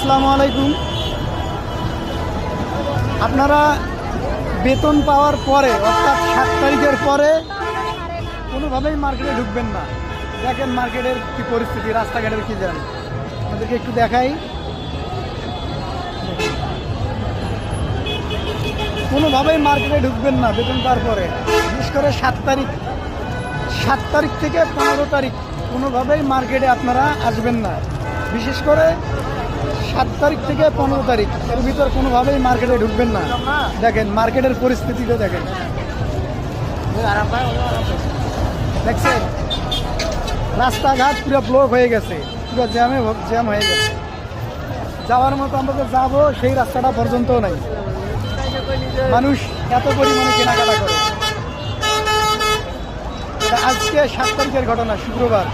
আসসালামু আলাইকুম। আপনারা বেতন পাওয়ার পরে অর্থাৎ 7 তারিখের পরে কোনোভাবেই মার্কেটে ঢুকবেন না। দেখেন মার্কেটের কি পরিস্থিতি, রাস্তাঘাটের কি যান, আমাদেরকে একটু দেখাই। কোনোভাবেই মার্কেটে ঢুকবেন না বেতন পাওয়ার পরে, বিশেষ করে 7 তারিখ থেকে 15 তারিখ কোনোভাবেই মার্কেটে আপনারা আসবেন না। বিশেষ করে 7 তারিখ থেকে 15 তারিখ এর ভিতর কোনোভাবেই মার্কেটে ঢুকবেন না। দেখেন মার্কেটের পরিস্থিতিটা দেখেন, দেখছেন রাস্তাঘাট পুরো ব্লক হয়ে গেছে, পুরো জ্যাম হয়ে গেছে। যাওয়ার মতো আমরা তো যাবো সেই রাস্তাটা পর্যন্তও নাই। মানুষ এত পরিমাণে কেনাকাটা করে। আজকে 7 তারিখের ঘটনা, শুক্রবার।